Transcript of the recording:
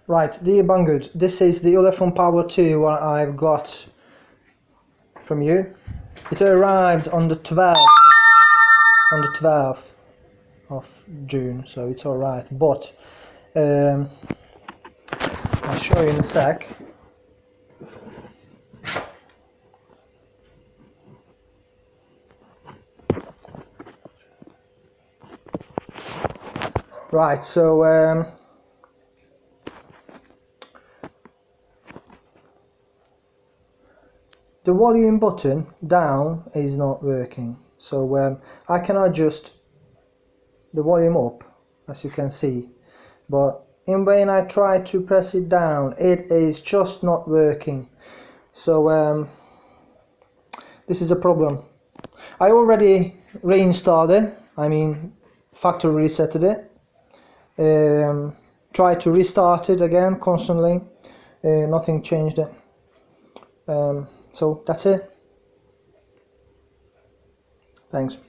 Right, dear Banggood, this is the Ulefone Power 2 what I've got from you. It arrived on the 12th of June, so it's alright, but I'll show you in a sec. Right, so the volume button down is not working, so I can adjust the volume up, as you can see, but when I try to press it down, it is just not working. So this is a problem. I already reinstalled it, I mean factory resetted it, tried to restart it again constantly, nothing changed it. So that's it. Thanks.